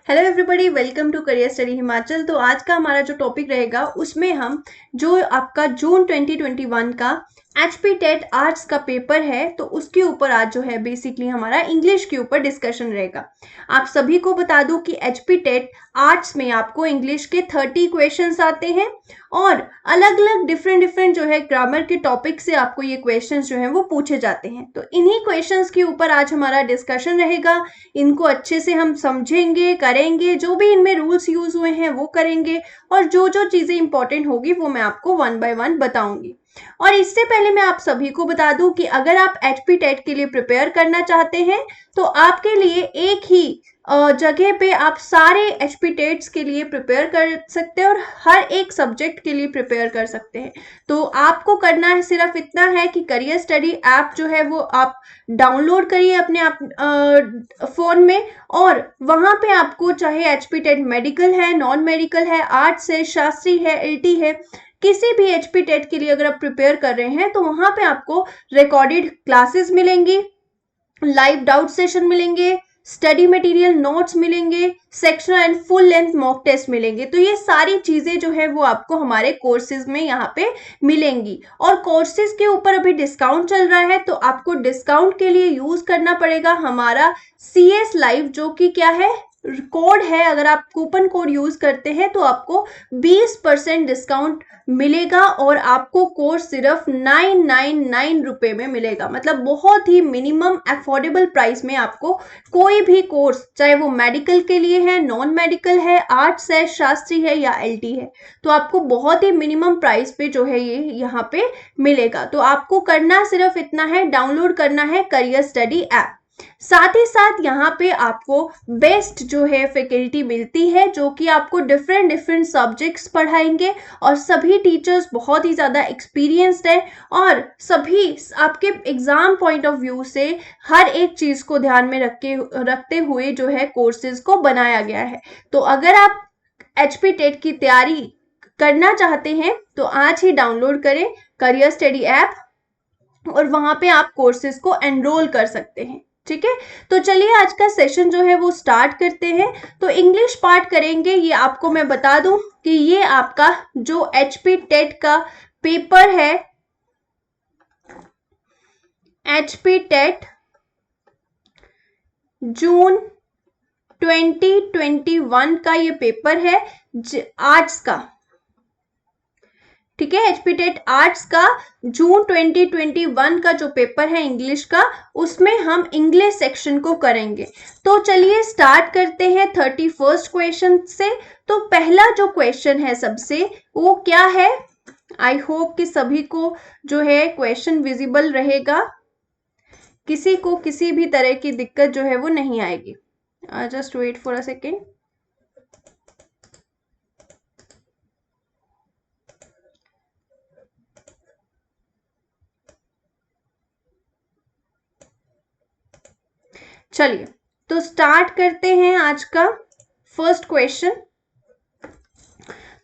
Hello everybody, welcome to career study Himachal. तो आज का हमारा जो टॉपिक रहेगा उसमें हम जो आपका जून 2021 का एचपी टेट आर्ट्स का पेपर है तो उसके ऊपर आज जो है बेसिकली हमारा इंग्लिश के ऊपर डिस्कशन रहेगा। आप सभी को बता दूं कि एचपी टेट आर्ट्स में आपको इंग्लिश के 30 क्वेश्चंस आते हैं और अलग अलग डिफरेंट जो है ग्रामर के टॉपिक से आपको ये क्वेश्चंस जो है वो पूछे जाते हैं। तो इन्हीं क्वेश्चंस के ऊपर आज हमारा डिस्कशन रहेगा। इनको अच्छे से हम समझेंगे, करेंगे, जो भी इनमें रूल्स यूज हुए हैं वो करेंगे और जो जो चीजें इंपॉर्टेंट होगी वो मैं आपको वन बाय वन बताऊंगी। और इससे पहले मैं आप सभी को बता दूं कि अगर आप एचपी टेट के लिए प्रिपेयर करना चाहते हैं तो आपके लिए एक ही जगह पे आप सारे एचपी टेट्स के लिए प्रिपेयर कर सकते हैं और हर एक सब्जेक्ट के लिए प्रिपेयर कर सकते हैं। तो आपको करना है सिर्फ इतना है कि करियर स्टडी ऐप जो है वो आप डाउनलोड करिए अपने आप फोन में और वहां पे आपको चाहे एचपी टेट मेडिकल है, नॉन मेडिकल है, आर्ट्स है, शास्त्री है, एलटी है, किसी भी एचपी टेट के लिए अगर आप प्रिपेयर कर रहे हैं तो वहां पे आपको रिकॉर्डेड क्लासेस मिलेंगी, लाइव डाउट सेशन मिलेंगे, स्टडी मटेरियल नोट्स मिलेंगे, sectional and full length mock test मिलेंगे। तो ये सारी चीजें जो है वो आपको हमारे कोर्सेज में यहाँ पे मिलेंगी और कोर्सेज के ऊपर अभी डिस्काउंट चल रहा है तो आपको डिस्काउंट के लिए यूज करना पड़ेगा हमारा CS लाइव, जो कि क्या है, कोड है। अगर आप कूपन कोड यूज करते हैं तो आपको 20% डिस्काउंट मिलेगा और आपको कोर्स सिर्फ 999 रुपए में मिलेगा। मतलब बहुत ही मिनिमम अफोर्डेबल प्राइस में आपको कोई भी कोर्स, चाहे वो मेडिकल के लिए है, नॉन मेडिकल है, आर्ट्स है, शास्त्री है या एलटी है, तो आपको बहुत ही मिनिमम प्राइस पे जो है ये यहाँ पे मिलेगा। तो आपको करना सिर्फ इतना है, डाउनलोड करना है करियर स्टडी ऐप। साथ ही साथ यहाँ पे आपको बेस्ट जो है फैकल्टी मिलती है जो कि आपको डिफरेंट सब्जेक्ट्स पढ़ाएंगे और सभी टीचर्स बहुत ही ज़्यादा एक्सपीरियंस्ड है और सभी आपके एग्जाम पॉइंट ऑफ व्यू से हर एक चीज़ को ध्यान में रखते हुए जो है कोर्सेज को बनाया गया है। तो अगर आप एचपी टेट की तैयारी करना चाहते हैं तो आज ही डाउनलोड करें करियर स्टडी ऐप और वहां पे आप कोर्सेज को एनरोल कर सकते हैं। ठीक है, तो चलिए आज का सेशन जो है वो स्टार्ट करते हैं। तो इंग्लिश पार्ट करेंगे। ये आपको मैं बता दूं कि ये आपका जो एचपी टेट का पेपर है, एचपी टेट जून 2021 का ये पेपर है आर्ट्स का। ठीक है, एचपी टेट आर्ट्स का जून 2021 का जो पेपर है इंग्लिश का, उसमें हम इंग्लिश सेक्शन को करेंगे। तो चलिए स्टार्ट करते हैं 31st क्वेश्चन से। तो पहला जो क्वेश्चन है सबसे, वो क्या है, आई होप कि सभी को जो है क्वेश्चन विजिबल रहेगा, किसी को किसी भी तरह की दिक्कत जो है वो नहीं आएगी। Just wait for a second. चलिए तो स्टार्ट करते हैं आज का फर्स्ट क्वेश्चन।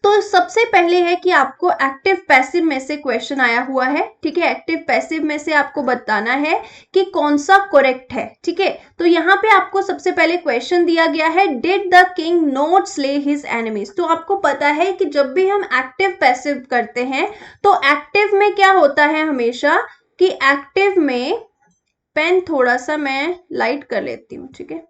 तो सबसे पहले है कि आपको एक्टिव पैसिव में से क्वेश्चन आया हुआ है। ठीक है, एक्टिव पैसिव में से आपको बताना है कि कौन सा करेक्ट है। ठीक है, तो यहाँ पे आपको सबसे पहले क्वेश्चन दिया गया है, did the king not slay his enemies. तो आपको पता है कि जब भी हम एक्टिव पैसिव करते हैं तो एक्टिव में क्या होता है हमेशा कि एक्टिव में, पेन थोड़ा सा मैं लाइट कर लेती हूँ, ठीक है,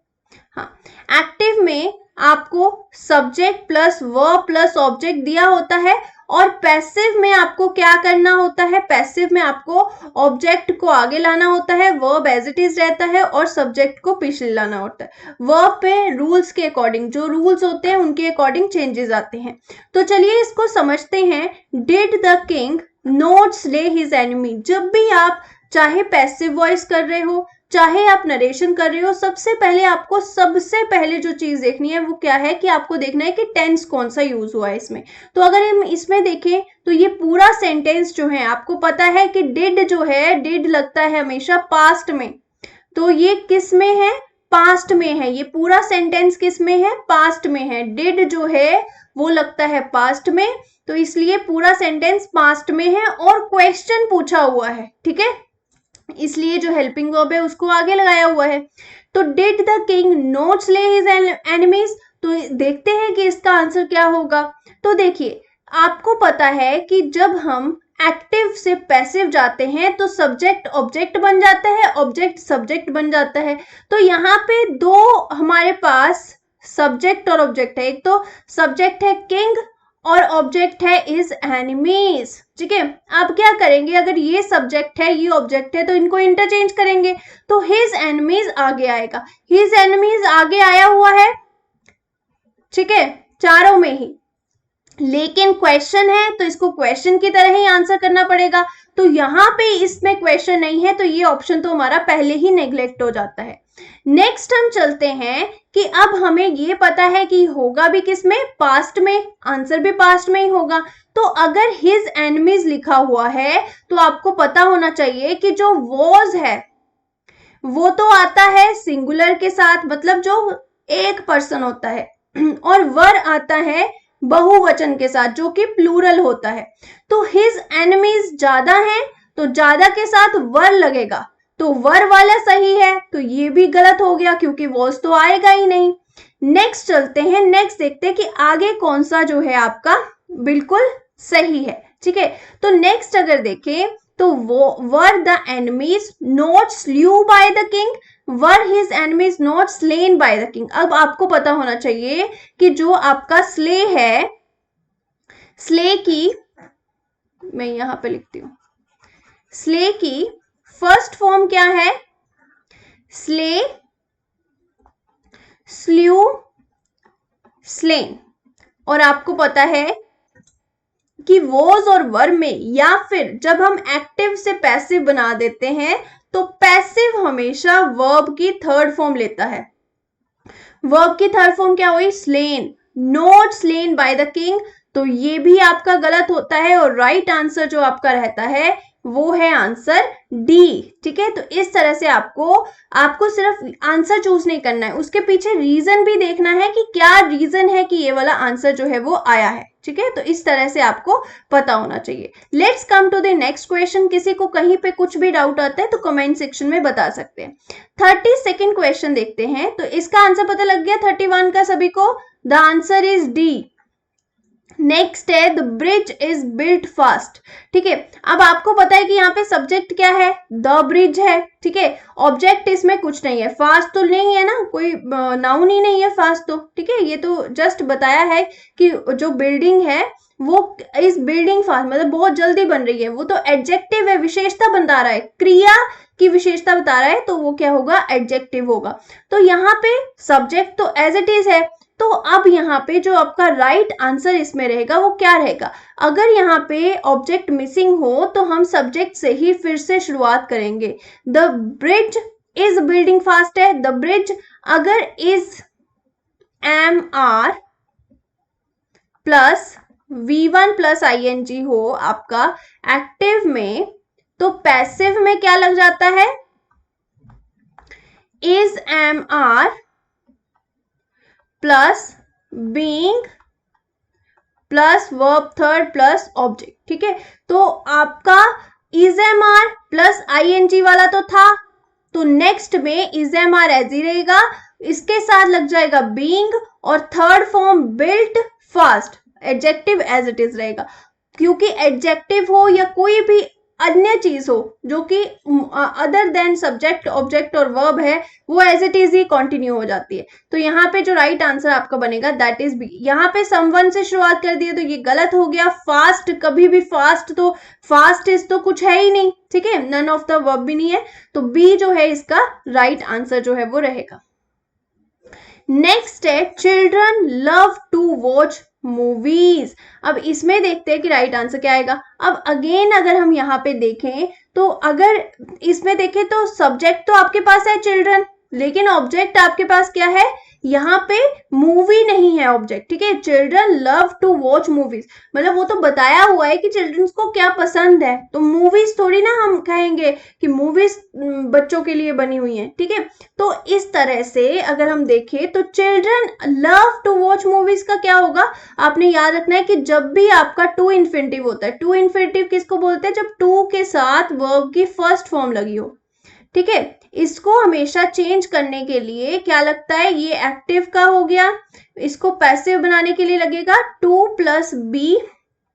हाँ, एक्टिव में आपको subject plus verb plus object दिया होता है और पैसिव में आपको क्या करना होता है, पैसिव में आपको ऑब्जेक्ट को आगे लाना होता है, वर्ब एज इट इज रहता है और सब्जेक्ट को पीछे लाना होता है। वर्ब पे रूल्स के अकॉर्डिंग, जो रूल्स होते हैं उनके अकॉर्डिंग चेंजेस आते हैं। तो चलिए इसको समझते हैं। Did the king not slay his enemy. जब भी आप चाहे पैसिव वॉइस कर रहे हो, चाहे आप नरेशन कर रहे हो, सबसे पहले जो चीज देखनी है वो क्या है कि आपको देखना है कि टेंस कौन सा यूज हुआ है इसमें। तो अगर हम इसमें देखें तो ये पूरा सेंटेंस जो है, आपको पता है कि डिड जो है, डिड लगता है हमेशा पास्ट में, तो ये किस में है, पास्ट में है। ये पूरा सेंटेंस किस में है, पास्ट में है। डिड जो है वो लगता है पास्ट में, तो इसलिए पूरा सेंटेंस पास्ट में है और क्वेश्चन पूछा हुआ है। ठीक है, इसलिए जो हेल्पिंग वर्ब है उसको आगे लगाया हुआ है। तो did the king not slay his enemies, तो देखते हैं कि इसका आंसर क्या होगा। तो देखिए, आपको पता है कि जब हम एक्टिव से पैसिव जाते हैं तो सब्जेक्ट ऑब्जेक्ट बन जाता है, ऑब्जेक्ट सब्जेक्ट बन जाता है। तो यहाँ पे दो हमारे पास सब्जेक्ट और ऑब्जेक्ट है। एक तो सब्जेक्ट है किंग और ऑब्जेक्ट है हिज एनिमीज। ठीक है, आप क्या करेंगे, अगर ये सब्जेक्ट है ये ऑब्जेक्ट है तो इनको इंटरचेंज करेंगे, तो हिज एनिमीज आगे आएगा। हिज एनिमीज आगे आया हुआ है, ठीक है, चारों में ही, लेकिन क्वेश्चन है तो इसको क्वेश्चन की तरह ही आंसर करना पड़ेगा। तो यहाँ पे इसमें क्वेश्चन नहीं है तो ये ऑप्शन तो हमारा पहले ही नेग्लेक्ट हो जाता है। नेक्स्ट हम चलते हैं कि अब हमें ये पता है कि होगा भी किसमें, पास्ट में, आंसर भी पास्ट में ही होगा। तो अगर हिज एनिमीज लिखा हुआ है तो आपको पता होना चाहिए कि जो वॉज है वो तो आता है सिंगुलर के साथ, मतलब जो एक पर्सन होता है, और वर आता है बहुवचन के साथ जो कि प्लूरल होता है। तो हिज एनिमीज ज्यादा है तो ज्यादा के साथ वर लगेगा, तो वर वाला सही है, तो ये भी गलत हो गया क्योंकि वॉज तो आएगा ही नहीं। नेक्स्ट चलते हैं, नेक्स्ट देखते हैं कि आगे कौन सा जो है आपका बिल्कुल सही है। ठीक है, तो नेक्स्ट अगर देखें तो वो were the enemies not slew by the king, were his enemies not slain by the king. अब आपको पता होना चाहिए कि जो आपका स्ले है, स्ले की, मैं यहां पे लिखती हूं, स्ले की फर्स्ट फॉर्म क्या है, स्ले, स्ल्यू, स्लेन। और आपको पता है कि वॉज और वर में, या फिर जब हम एक्टिव से पैसिव बना देते हैं तो पैसिव हमेशा वर्ब की थर्ड फॉर्म लेता है। वर्ब की थर्ड फॉर्म क्या हुई, slain, not slain by the king. तो ये भी आपका गलत होता है और राइट आंसर जो आपका रहता है वो है आंसर डी। ठीक है, तो इस तरह से आपको सिर्फ आंसर चूज नहीं करना है, उसके पीछे रीजन भी देखना है कि क्या रीजन है कि ये वाला आंसर जो है वो आया है। ठीक है, तो इस तरह से आपको पता होना चाहिए। Let's come to the next question. किसी को कहीं पे कुछ भी डाउट आता है तो कमेंट सेक्शन में बता सकते हैं। 32nd क्वेश्चन देखते हैं। तो इसका आंसर पता लग गया 31 का सभी को, the answer is D. Next है the bridge is built fast. ठीक है, अब आपको पता है कि यहाँ पे सब्जेक्ट क्या है, द ब्रिज है। ठीक है, ऑब्जेक्ट इसमें कुछ नहीं है, फास्ट तो नहीं है ना, कोई नाउन ही नहीं है फास्ट तो। ठीक है, ये तो जस्ट बताया है कि जो बिल्डिंग है वो इस बिल्डिंग फास्ट, मतलब बहुत जल्दी बन रही है, वो तो एडजेक्टिव है, विशेषता बता रहा है, क्रिया की विशेषता बता रहा है, तो वो क्या होगा, एडजेक्टिव होगा। तो यहाँ पे सब्जेक्ट तो एज इट इज है। तो अब यहाँ पे जो आपका राइट आंसर इसमें रहेगा वो क्या रहेगा, अगर यहाँ पे ऑब्जेक्ट मिसिंग हो तो हम सब्जेक्ट से ही फिर से शुरुआत करेंगे। The bridge is building fast है, द ब्रिज, अगर is am are plus V1 plus ING हो आपका एक्टिव में, तो पैसिव में क्या लग जाता है, is am are plus being plus verb third plus object. ठीक है, तो आपका is am are plus ING वाला तो था, तो नेक्स्ट में इज एम आर एज ही रहेगा, इसके साथ लग जाएगा बीइंग और third form built fast, adjective as it is रहेगा। क्योंकि एडजेक्टिव हो या कोई भी अन्य चीज हो जो कि अदर देन सब्जेक्ट ऑब्जेक्ट और वर्ब है, वो एज इट इज ही कंटिन्यू हो जाती है। तो यहाँ पे जो राइट आंसर आपका बनेगा दैट इज बी। यहाँ पे समवन से शुरुआत कर दिए तो ये गलत हो गया। फास्ट, कभी भी फास्ट, तो फास्ट इज तो कुछ है ही नहीं। ठीक है, नन ऑफ द वर्ब भी नहीं है, तो बी जो है इसका राइट आंसर जो है वो रहेगा। नेक्स्ट है children love to watch movies. अब इसमें देखते हैं कि राइट आंसर क्या आएगा। अब अगेन अगर हम यहाँ पे देखें तो अगर इसमें देखें तो सब्जेक्ट तो आपके पास है चिल्ड्रन, लेकिन ऑब्जेक्ट आपके पास क्या है, यहाँ पे मूवी नहीं है ऑब्जेक्ट। ठीक है, children love to watch movies, मतलब वो तो बताया हुआ है कि चिल्ड्रंस को क्या पसंद है, तो मूवीज थोड़ी ना हम कहेंगे कि मूवीज बच्चों के लिए बनी हुई हैं। ठीक है, तो इस तरह से अगर हम देखें तो children love to watch movies का क्या होगा, आपने याद रखना है कि जब भी आपका टू इन्फिनिटिव होता है, टू इन्फिनिटिव किसको बोलते हैं, जब टू के साथ वर्ब की फर्स्ट फॉर्म लगी हो। ठीक है। इसको हमेशा चेंज करने के लिए क्या लगता है, ये एक्टिव का हो गया, इसको पैसिव बनाने के लिए लगेगा to plus be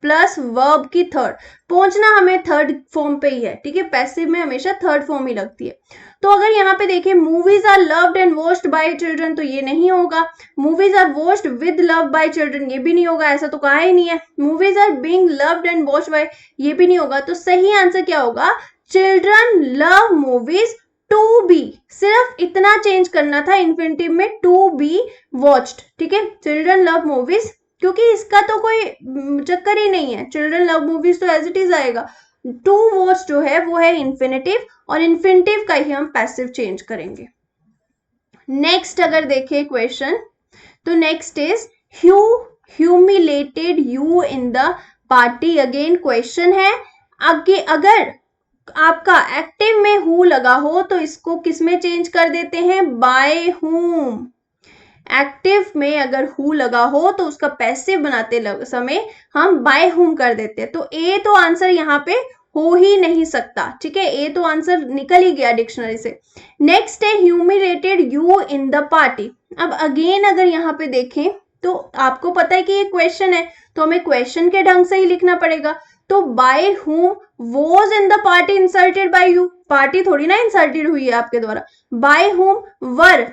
plus verb की थर्ड, पहुंचना हमें थर्ड फॉर्म पे ही है, ठीक है। पैसिव में हमेशा थर्ड फॉर्म ही लगती है। तो अगर यहाँ पे देखें movies are loved and watched by children, तो ये नहीं होगा। Movies are watched with love by children, ये भी नहीं होगा, ऐसा तो कहा ही नहीं है। Movies are being loved and watched by, ये भी नहीं होगा। तो सही आंसर क्या होगा, children love movies to be, सिर्फ इतना चेंज करना था इन्फिनिटिव में, टू बी वॉच्ड, ठीक है। चिल्ड्रन लव मूवीज, क्योंकि इसका तो कोई चक्कर ही नहीं है, चिल्ड्रन लव मूवीज तो एज इट इज आएगा। टू वॉच जो है वो है इन्फिनिटिव, और इन्फिनिटिव का ही हम पैसिव चेंज करेंगे। नेक्स्ट अगर देखें क्वेश्चन, तो next is humiliated you in the party. Again question है, आगे अगर आपका एक्टिव में हु लगा हो तो इसको किस में चेंज कर देते हैं, बाय हुम। एक्टिव में अगर हु लगा हो तो उसका पैसिव बनाते समय हम बाय हुम कर देते हैं। तो ए तो आंसर यहाँ पे हो ही नहीं सकता, ठीक है। ए तो आंसर निकल ही गया डिक्शनरी से। नेक्स्ट है humiliated you in the party. अब अगेन अगर यहाँ पे देखें तो आपको पता है कि ये क्वेश्चन है, तो हमें क्वेश्चन के ढंग से ही लिखना पड़ेगा। तो by whom was in the party insulted by you, party थोड़ी ना इंसल्टेड हुई है आपके द्वारा। बाय हुम वर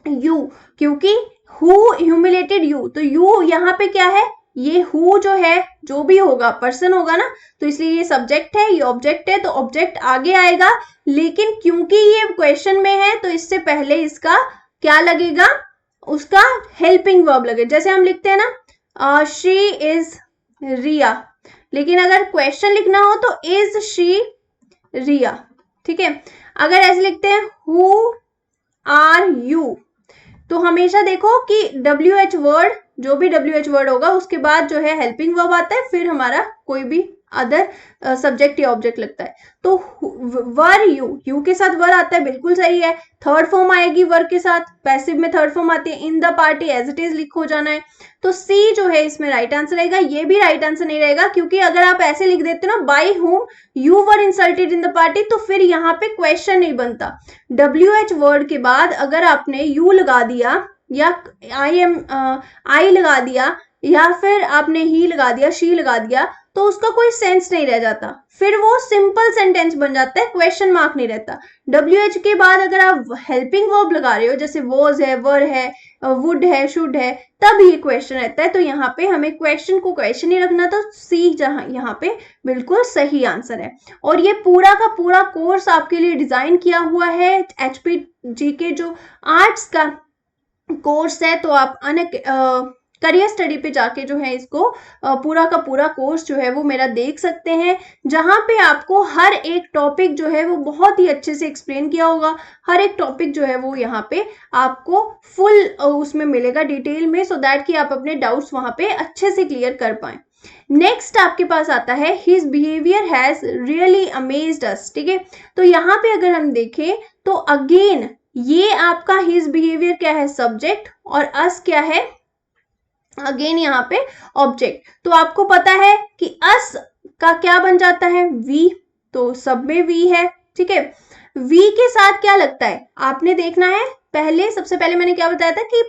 यू, क्योंकि हु ह्यूमिलेटेड यू, तो यू यहाँ पे क्या है, ये हु जो है जो भी होगा पर्सन होगा ना, तो इसलिए ये सब्जेक्ट है, ये ऑब्जेक्ट है, तो ऑब्जेक्ट आगे आएगा। लेकिन क्योंकि ये क्वेश्चन में है तो इससे पहले इसका क्या लगेगा, उसका हेल्पिंग वर्ब लगे। जैसे हम लिखते हैं ना शी इज रिया, लेकिन अगर क्वेश्चन लिखना हो तो इज शी रिया, ठीक है। अगर ऐसे लिखते हैं हु आर यू, तो हमेशा देखो कि WH वर्ड, जो भी WH वर्ड होगा उसके बाद जो है हेल्पिंग वर्ब आता है, फिर हमारा कोई भी अदर सब्जेक्ट या ऑब्जेक्ट लगता है। तो वर यू के साथ वर आता है, बिल्कुल सही है। थर्ड फॉर्म आएगी वर के साथ, पैसिव में थर्ड फॉर्म आती है। In the party as it is लिखो जाना है। तो सी जो है इसमें राइट आंसर रहेगा। ये भी राइट आंसर नहीं रहेगा, क्योंकि अगर आप ऐसे लिख देते हो ना by whom you were insulted in the party, तो फिर यहाँ पे क्वेश्चन नहीं बनता। WH वर्ड के बाद अगर आपने यू लगा दिया या आई लगा दिया या फिर आपने ही लगा दिया, शी लगा दिया, तो उसका कोई सेंस नहीं रह जाता, फिर वो सिंपल सेंटेंस बन जाता है, क्वेश्चन मार्क नहीं रहता। WH के बाद अगर आप हेल्पिंग वर्ब लगा रहे हो, जैसे वॉज है, वर है, वुड है, शुड है, तब ये क्वेश्चन रहता है। तो यहाँ पे हमें क्वेश्चन को क्वेश्चन ही रखना, तो सी जहाँ यहाँ पे बिल्कुल सही आंसर है। और ये पूरा का पूरा कोर्स आपके लिए डिजाइन किया हुआ है HPG के जो आर्ट्स का कोर्स है, तो आप करियर स्टडी पे जाके जो है इसको पूरा का पूरा कोर्स जो है वो मेरा देख सकते हैं, जहां पे आपको हर एक टॉपिक जो है वो बहुत ही अच्छे से एक्सप्लेन किया होगा। हर एक टॉपिक जो है वो यहाँ पे आपको फुल उसमें मिलेगा डिटेल में, सो दैट कि आप अपने डाउट्स वहां पे अच्छे से क्लियर कर पाए। नेक्स्ट आपके पास आता है his behaviour has really amazed us, ठीक है। तो यहाँ पे अगर हम देखें तो अगेन ये आपका हिज बिहेवियर क्या है, सब्जेक्ट, और अस क्या है, अगेन यहाँ पे ऑब्जेक्ट। तो आपको पता है कि अस का क्या बन जाता है, वी, तो सब में वी है, ठीक है। वी के साथ क्या लगता है आपने देखना है। पहले सबसे पहले मैंने क्या बताया था कि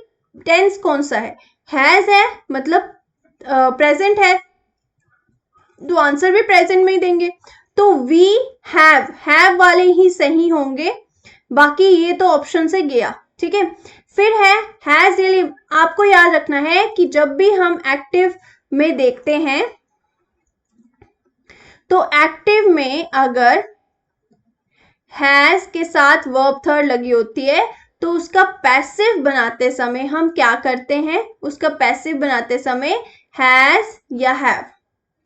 टेंस कौन सा है मतलब प्रेजेंट है, तो आंसर भी प्रेजेंट में ही देंगे। तो वी हैव वाले ही सही होंगे, बाकी ये तो ऑप्शन से गया, ठीक है। फिर है हैज रियली, आपको याद रखना है कि जब भी हम एक्टिव में देखते हैं तो एक्टिव में अगर हैज के साथ वर्ब थर्ड लगी होती है तो उसका पैसिव बनाते समय हम क्या करते हैं, उसका पैसिव बनाते समय हैज या हैव,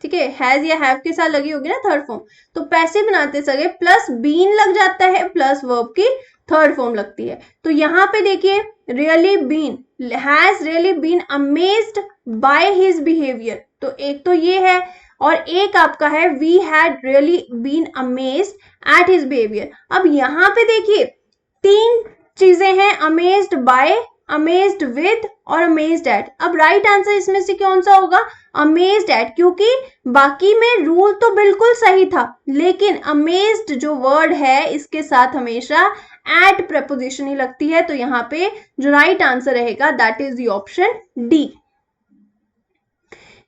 ठीक है, हैज या हैव के साथ लगी होगी ना थर्ड फॉर्म, तो पैसिव बनाते समय प्लस बीन लग जाता है, प्लस वर्ब की थर्ड फॉर्म लगती है। तो यहाँ पे देखिए really been, has really been amazed by his behaviour, तो एक तो ये है, और एक आपका है we had really been amazed at his behaviour. अब यहाँ पे देखिए तीन चीजें हैं, अमेज्ड बाय, अमेज्ड विद और अमेज्ड एट। अब राइट आंसर इसमें से कौन सा होगा? अमेज्ड एट, क्योंकि बाकी में रूल तो बिल्कुल सही था, लेकिन अमेज्ड जो वर्ड है इसके साथ हमेशा एट प्रपोजिशन ही लगती है। तो यहाँ पे जो राइट आंसर रहेगा that is the option D.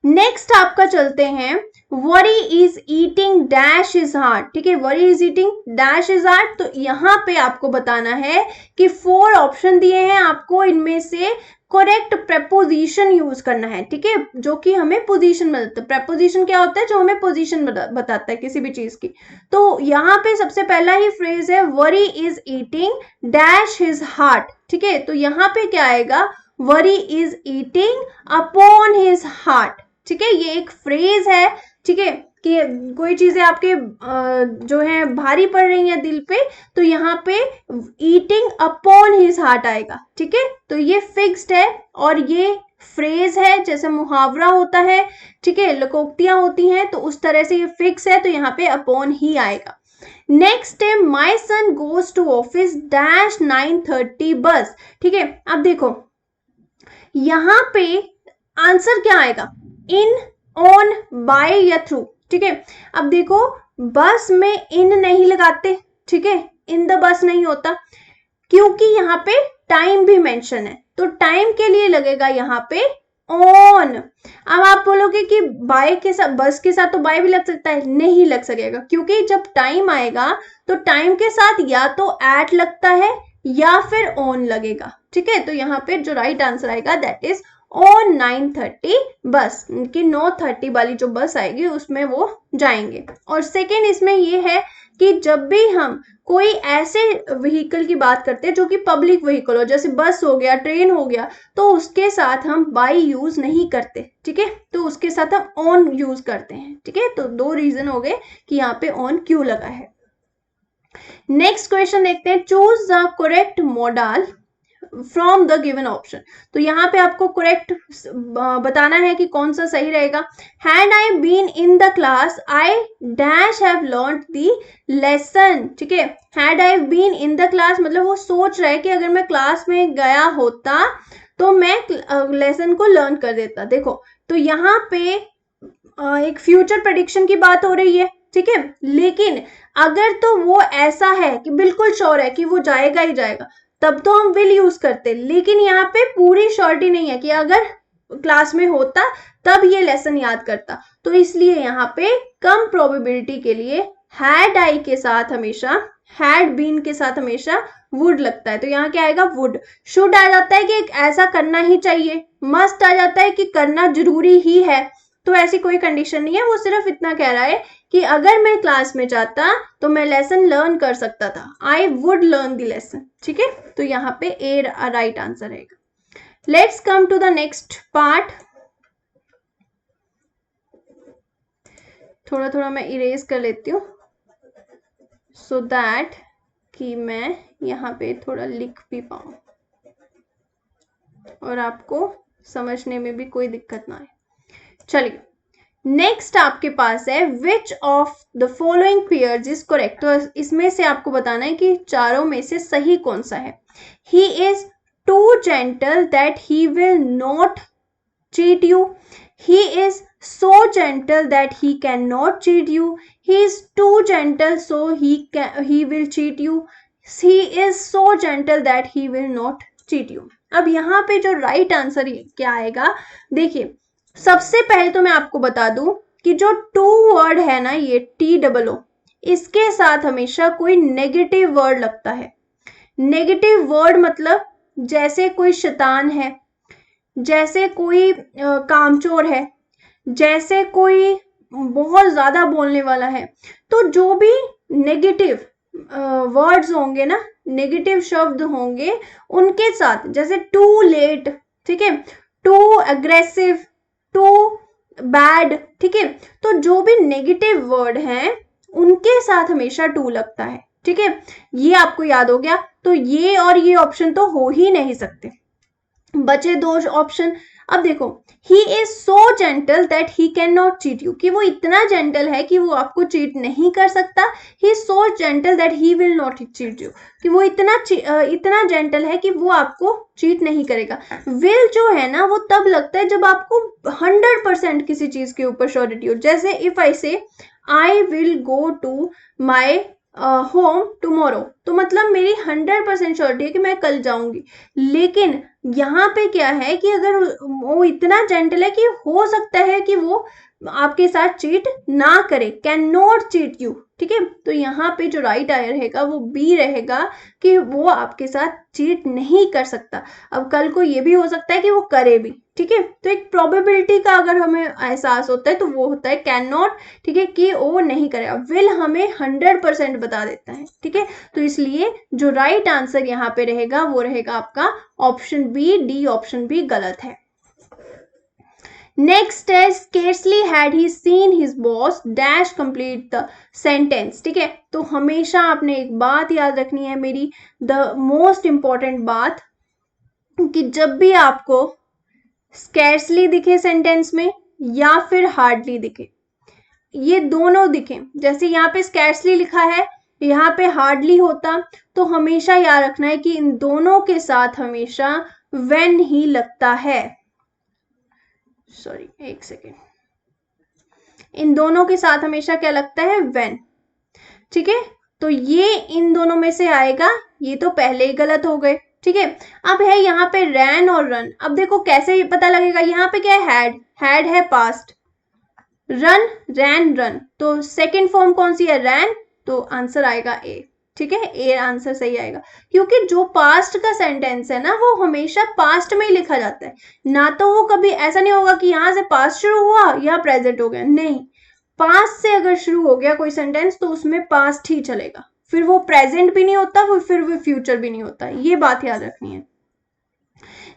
Next आपका चलते हैं, worry is eating dash is hard. ठीक है, worry is eating dash is hard. तो यहाँ पे आपको बताना है कि 4 ऑप्शन दिए हैं आपको, इनमें से करेक्ट प्रेपोजिशन यूज करना है। ठीक है, जो कि हमें पोजीशन बताता है। प्रेपोजिशन क्या होता है? जो हमें पोजीशन बताता है किसी भी चीज की। तो यहाँ पे सबसे पहला ही फ्रेज है worry is eating dash his heart. ठीक है, तो यहाँ पे क्या आएगा? Worry is eating upon his heart. ठीक है, ये एक फ्रेज है। ठीक है, कि कोई चीजें आपके जो है भारी पड़ रही हैं दिल पे, तो यहाँ पे ईटिंग अपॉन हिज हार्ट आएगा। ठीक है, तो ये फिक्स्ड है और ये फ्रेज है, जैसे मुहावरा होता है। ठीक है, लोकोक्तियां होती हैं, तो उस तरह से ये फिक्स है, तो यहाँ पे अपॉन ही आएगा। नेक्स्ट है my son goes to office dash 9:30 बस। ठीक है, अब देखो यहाँ पे आंसर क्या आएगा? इन, ऑन, बाय या थ्रू। ठीक है, अब देखो बस में इन नहीं लगाते। ठीक है, इन द बस नहीं होता, क्योंकि यहाँ पे टाइम भी मेंशन है, तो टाइम के लिए लगेगा यहाँ पे ऑन। अब आप बोलोगे कि बाय के साथ, बस के साथ तो बाय भी लग सकता है, नहीं लग सकेगा, क्योंकि जब टाइम आएगा तो टाइम के साथ या तो एट लगता है या फिर ऑन लगेगा। ठीक है, तो यहाँ पे जो राइट आंसर आएगा दैट इज ऑन 9:30 बस, कि 9:30 वाली जो बस आएगी उसमें वो जाएंगे। और सेकेंड इसमें ये है कि जब भी हम कोई ऐसे व्हीकल की बात करते हैं जो कि पब्लिक व्हीकल हो, जैसे बस हो गया, ट्रेन हो गया, तो उसके साथ हम बाय यूज नहीं करते। ठीक है, तो उसके साथ हम ऑन यूज करते हैं। ठीक है, तो 2 रीजन हो गए कि यहाँ पे ऑन क्यों लगा है। नेक्स्ट क्वेश्चन देखते हैं, choose the correct model from the given option. तो यहाँ पे आपको करेक्ट बताना है कि कौन सा सही रहेगा। Had I been in the class I dash have learn the lesson. ठीक है, had I been in the class मतलब वो सोच रहा है कि अगर मैं क्लास में गया होता तो मैं लेसन को लर्न कर देता। देखो, तो यहाँ पे एक फ्यूचर प्रेडिक्शन की बात हो रही है। ठीक है, लेकिन अगर तो वो ऐसा है कि बिल्कुल श्योर है कि वो जाएगा ही जाएगा, तब तो हम विल यूज करते। लेकिन यहाँ पे पूरी श्योरिटी नहीं है कि अगर क्लास में होता तब ये लेसन याद करता, तो इसलिए यहाँ पे कम प्रोबेबिलिटी के लिए हैड आई के साथ हमेशा, हैड बीन के साथ हमेशा वुड लगता है। तो यहाँ क्या आएगा? वुड। शुड आ जाता है कि ऐसा करना ही चाहिए, मस्ट आ जाता है कि करना जरूरी ही है, तो ऐसी कोई कंडीशन नहीं है। वो सिर्फ इतना कह रहा है कि अगर मैं क्लास में जाता तो मैं लेसन लर्न कर सकता था, I would learn the lesson. ठीक है, तो यहाँ पे ए राइट आंसर रहेगा। Let's come to the next part. थोड़ा थोड़ा मैं इरेज कर लेती हूँ सो दैट कि मैं यहाँ पे थोड़ा लिख भी पाऊँ और आपको समझने में भी कोई दिक्कत ना आए। चलिए, नेक्स्ट आपके पास है which of the following pairs is correct. तो इसमें से आपको बताना है कि चारों में से सही कौन सा है। He is too gentle that he will not cheat you. He is so gentle that he can not cheat you. He is too gentle so he will cheat you. He is so gentle that he will not cheat you. अब यहाँ पे जो right answer क्या आएगा, देखिए सबसे पहले तो मैं आपको बता दूं कि जो टू वर्ड है ना, ये TOO, इसके साथ हमेशा कोई नेगेटिव वर्ड लगता है। नेगेटिव वर्ड मतलब जैसे कोई शैतान है, जैसे कोई कामचोर है, जैसे कोई बहुत ज्यादा बोलने वाला है। तो जो भी नेगेटिव वर्ड्स होंगे ना, नेगेटिव शब्द होंगे, उनके साथ जैसे टू लेट, ठीक है, टू अग्रेसिव, टू बैड, ठीक है, तो जो भी नेगेटिव वर्ड हैं उनके साथ हमेशा टू लगता है। ठीक है, ये आपको याद हो गया। तो ये और ये ऑप्शन तो हो ही नहीं सकते। बचे 2 ऑप्शन। अब देखो, ही is so gentle that he can not cheat you, कि वो इतना जेंटल है कि वो आपको चीट नहीं कर सकता। ही is so gentle that he will not cheat you, कि वो इतना जेंटल है कि वो आपको चीट नहीं करेगा। विल जो है ना वो तब लगता है जब आपको 100% किसी चीज के ऊपर श्योरिटी हो। जैसे if I say I will go to my home tomorrow, तो मतलब मेरी 100% श्योरिटी है कि मैं कल जाऊंगी। लेकिन यहाँ पे क्या है कि अगर वो इतना जेंटल है कि हो सकता है कि वो आपके साथ चीट ना करे, कैन नॉट चीट यू, ठीक है। तो यहाँ पे जो राइट आंसर रहेगा वो बी रहेगा, कि वो आपके साथ चीट नहीं कर सकता। अब कल को ये भी हो सकता है कि वो करे भी, ठीक है। तो एक प्रोबेबिलिटी का अगर हमें एहसास होता है तो वो होता है कैन नॉट, ठीक है, कि वो नहीं करेगा। विल हमें 100% बता देता है, ठीक है। तो इसलिए जो राइट आंसर यहाँ पे रहेगा वो रहेगा आपका option B, D option B गलत है। नेक्स्ट है scarcely had he seen his boss dash complete the sentence, ठीक है। तो हमेशा आपने एक बात याद रखनी है मेरी, द मोस्ट इंपॉर्टेंट बात, कि जब भी आपको scarcely दिखे सेंटेंस में या फिर hardly दिखे, ये दोनों दिखे, जैसे यहाँ पे scarcely लिखा है, यहाँ पे hardly होता, तो हमेशा याद रखना है कि इन दोनों के साथ हमेशा when ही लगता है। सॉरी, एक सेकेंड, इन दोनों के साथ हमेशा क्या लगता है, when, ठीक है। तो ये इन दोनों में से आएगा, ये तो पहले ही गलत हो गए, ठीक है। अब है यहाँ पे ran और run। अब देखो कैसे पता लगेगा, यहाँ पे क्या है, had है पास्ट, रन ran रन, तो सेकेंड फॉर्म कौन सी है, ran, तो आंसर आएगा ए, ठीक है। ए आंसर सही आएगा, क्योंकि जो पास्ट का सेंटेंस है ना वो हमेशा पास्ट में ही लिखा जाता है ना, तो वो कभी ऐसा नहीं होगा कि यहाँ से पास्ट शुरू हुआ या प्रेजेंट हो गया, नहीं। पास्ट से अगर शुरू हो गया कोई सेंटेंस तो उसमें पास्ट ही चलेगा, फिर वो प्रेजेंट भी नहीं होता, फिर वो फ्यूचर भी नहीं होता, ये बात याद रखनी है।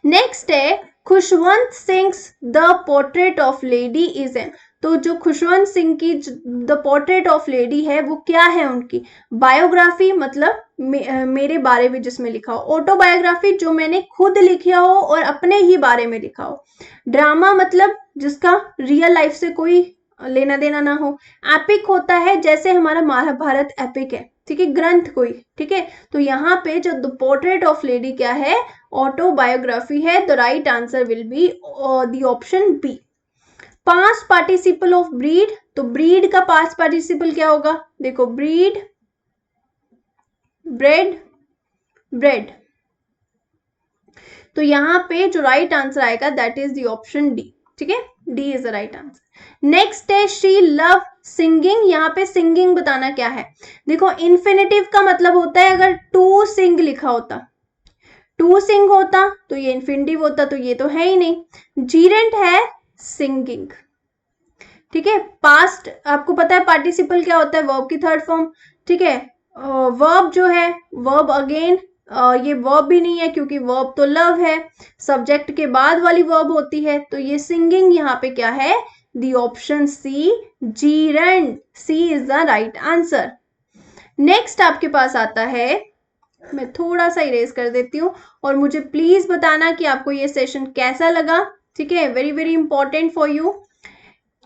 नेक्स्ट है Khushwant sings the portrait of lady is an, तो जो खुशवंत सिंह की द पोर्ट्रेट ऑफ लेडी है वो क्या है, उनकी बायोग्राफी, मतलब मेरे बारे में जिसमें लिखा हो। ऑटोबायोग्राफी जो मैंने खुद लिखा हो और अपने ही बारे में लिखा हो। ड्रामा मतलब जिसका रियल लाइफ से कोई लेना देना ना हो। एपिक होता है जैसे हमारा महाभारत एपिक है, ठीक है, ग्रंथ कोई, ठीक है। तो यहाँ पे जो द पोर्ट्रेट ऑफ लेडी क्या है, ऑटोबायोग्राफी है। The right answer will be the option B. Past participle of breed, तो ब्रीड का पास्ट पार्टिसिपल क्या होगा, देखो ब्रीड, ब्रेड, ब्रेड। तो यहाँ पे जो राइट आंसर आएगा that is the option D, ठीक है, D is the right answer. Next है शी लव सिंगिंग, यहाँ पे सिंगिंग बताना क्या है, देखो इन्फिनेटिव का मतलब होता है, अगर टू सिंग लिखा होता, टू सिंग होता तो ये इन्फिनेटिव होता, तो ये तो है ही नहीं। जीरेंट है सिंगिंग, ठीक है। पास्ट आपको पता है पार्टिसिपल क्या होता है, वर्ब की थर्ड फॉर्म, ठीक है। वर्ब जो है, वर्ब अगेन, ये वर्ब भी नहीं है क्योंकि वर्ब तो लव है, सब्जेक्ट के बाद वाली वर्ब होती है, तो ये सिंगिंग यहाँ पे क्या है, द ऑप्शन सी, जीरेंट, C is the right answer. Next आपके पास आता है, मैं थोड़ा सा इरेज कर देती हूँ और मुझे प्लीज बताना कि आपको ये सेशन कैसा लगा, ठीक है, very very important for you.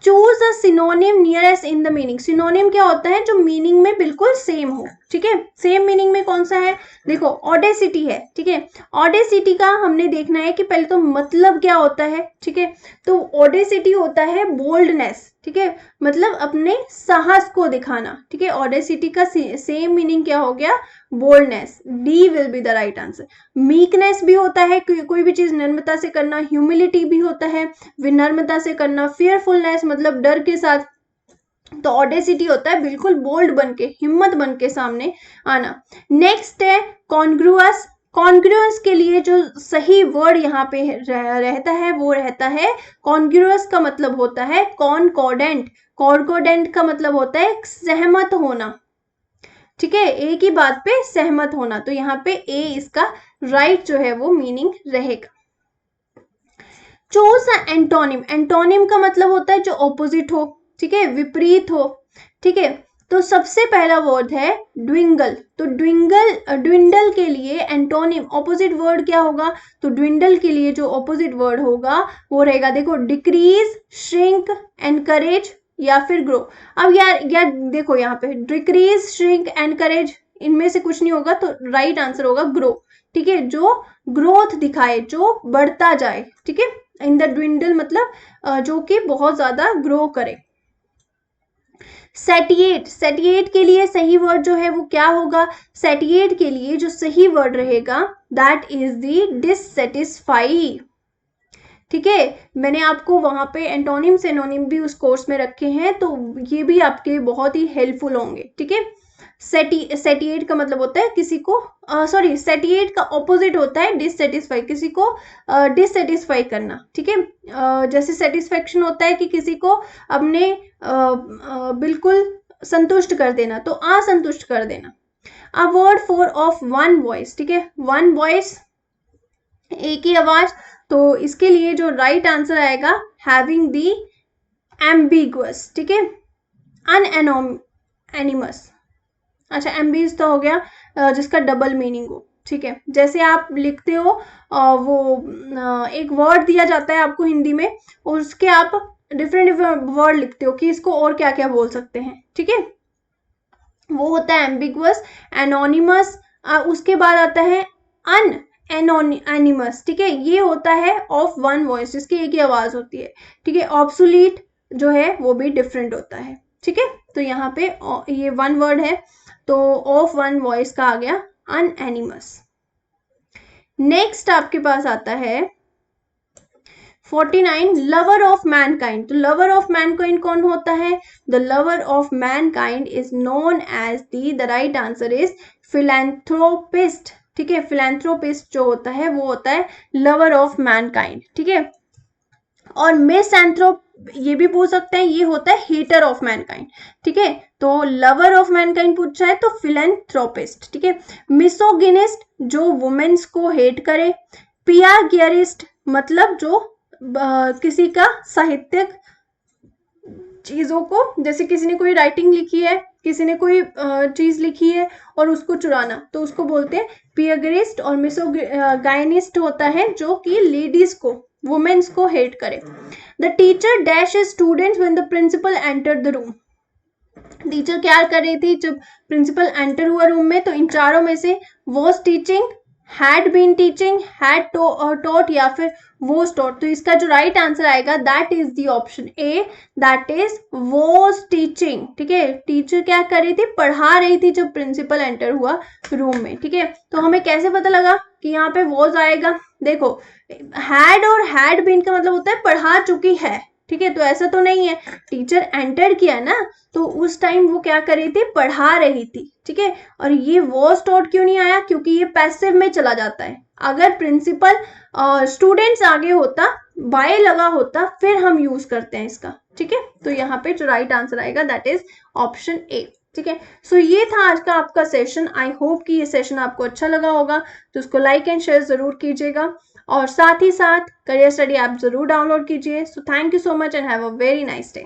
Choose a synonym nearest in the meaning, synonym क्या होता है, जो मीनिंग में बिल्कुल सेम हो, ठीक है। सेम मीनिंग में कौन सा है, देखो ऑडेसिटी है, ठीक है। ऑडेसिटी का हमने देखना है कि पहले तो मतलब क्या होता है, ठीक है। तो ऑडेसिटी होता है बोल्डनेस, ठीक है, मतलब अपने साहस को दिखाना, ठीक है। ऑडेसिटी का सेम मीनिंग क्या हो गया, boldness, D will be the right answer. Meekness भी होता है कोई भी चीज नम्रता से करना, ह्यूमिलिटी भी होता है विनम्रता से करना, फियरफुलनेस मतलब डर के साथ, तो ऑडेसिटी होता है बिल्कुल बोल्ड बन के, हिम्मत बन के सामने आना। नेक्स्ट है कॉन्ग्रुअस, कॉन्ग्रुअस के लिए जो सही वर्ड यहाँ पे रहता है वो रहता है, कॉन्ग्रुअस का मतलब होता है कॉनकॉर्डेंट, कॉनकॉर्डेंट का मतलब होता है सहमत होना, ठीक है, एक ही बात पे सहमत होना, तो यहाँ पे ए इसका राइट जो है वो मीनिंग रहेगा। चूज एंटोनिम, एंटोनिम का मतलब होता है जो ऑपोजिट हो, ठीक है, विपरीत हो, ठीक है। तो सबसे पहला वर्ड है ड्विंगल। तो ड्विंडल के लिए एंटोनिम ऑपोजिट वर्ड क्या होगा? तो ड्विंडल के लिए जो ऑपोजिट वर्ड होगा वो रहेगा, देखो, डिक्रीज, श्रिंक, एनकरेज या फिर ग्रो। अब यार देखो यहाँ पे डिक्रीज, श्रिंक, एनकरेज, इनमें से कुछ नहीं होगा, तो राइट आंसर होगा ग्रो। ठीक है, जो ग्रोथ दिखाए, जो बढ़ता जाए। ठीक है, इन द ड्विंडल मतलब जो कि बहुत ज्यादा ग्रो करे। सेटिएट के लिए सही वर्ड जो है वो क्या होगा? सेटिएट के लिए जो सही वर्ड रहेगा दैट इज द डिससेटिस्फाई। ठीक है, मैंने आपको वहां पे एंटोनिम सिनोनिम भी उस कोर्स में रखे हैं, तो ये भी आपके लिए बहुत ही हेल्पफुल होंगे। ठीक है, सेटिएट का मतलब होता है किसी को सेटिएट का ऑपोजिट होता है डिससेटिस्फाई, किसी को डिससेटिस्फाई करना। ठीक है, जैसे सेटिस्फेक्शन होता है कि किसी को अपने बिल्कुल संतुष्ट कर देना, तो असंतुष्ट कर देना। A word for of one voice. ठीक है, वन वॉइस, एक ही आवाज, तो इसके लिए जो राइट आंसर आएगा हैविंग दी एम्बिगुअस। ठीक है, अनएनोनिमस। अच्छा, एम्बिस तो हो गया जिसका डबल मीनिंग हो। ठीक है, जैसे आप लिखते हो वो एक वर्ड दिया जाता है आपको हिंदी में, और उसके आप डिफरेंट वर्ड लिखते हो कि इसको और क्या क्या बोल सकते हैं। ठीक है, वो होता है एम्बिगुअस, एनोनिमस। उसके बाद आता है अनएनोनिमस। ठीक है, ये होता है ऑफ वन वॉइस, जिसकी एक ही आवाज होती है। ठीक है, ऑब्सोलीट जो है वो भी डिफरेंट होता है। ठीक है, तो यहाँ पे ये वन वर्ड है, तो ऑफ वन वॉइस का आ गया अनएनिमस। नेक्स्ट आपके पास आता है 49, लवर ऑफ मैनकाइंड। तो लवर ऑफ मैनकाइंड कौन होता है? The lover of mankind is known as the right answer is philanthropist. ठीक है, फिलैंथ्रोपिस्ट जो होता है वो होता है लवर ऑफ मैनकाइंड। ठीक है, और मिसएंथ्रोप ये भी पूछ सकते हैं, ये होता है हेटर ऑफ मैनकाइंड। ठीक है, तो लवर ऑफ मैनकाइंड पूछा है तो फिलैंथ्रोपिस्ट। ठीक है, मिसोगिनिस्ट जो वुमेन्स को हेट करे। पियागियरिस्ट मतलब जो किसी का साहित्यिक चीजों को, जैसे किसी ने कोई राइटिंग लिखी है, किसी ने कोई चीज लिखी है और उसको चुराना, तो उसको बोलते हैं पियागियरिस्ट। और मिसोगाइनिस्ट होता है जो कि लेडीज को, वुमेन्स को हेट करे। The teacher dash students when the principal entered the room. Teacher क्या कर रही थी जब प्रिंसिपल एंटर हुआ रूम में? तो इन चारों में से was teaching, had been teaching, had taught या फिर वॉज टॉट। तो इसका जो राइट आंसर आएगा that is the option A, that is was teaching. ठीक है, टीचर क्या कर रही थी? पढ़ा रही थी जब प्रिंसिपल एंटर हुआ रूम में। ठीक है, तो हमें कैसे पता लगा कि यहाँ पे वॉज आएगा? देखो, हैड और हैड बीन का मतलब होता है पढ़ा चुकी है। ठीक है, तो ऐसा तो नहीं है, टीचर एंटर किया ना, तो उस टाइम वो क्या कर रही थी? पढ़ा रही थी। ठीक है, और ये वॉज टॉट क्यों नहीं आया? क्योंकि ये पैसिव में चला जाता है। अगर प्रिंसिपल स्टूडेंट्स आगे होता, बाय लगा होता, फिर हम यूज करते हैं इसका। ठीक है, तो यहाँ पे जो राइट आंसर आएगा दैट इज ऑप्शन ए। ठीक है, सो ये था आज का आपका सेशन। आई होप कि ये सेशन आपको अच्छा लगा होगा, तो उसको लाइक एंड शेयर जरूर कीजिएगा, और साथ ही साथ करियर स्टडी ऐप जरूर डाउनलोड कीजिए। So thank you so much and have a very nice day.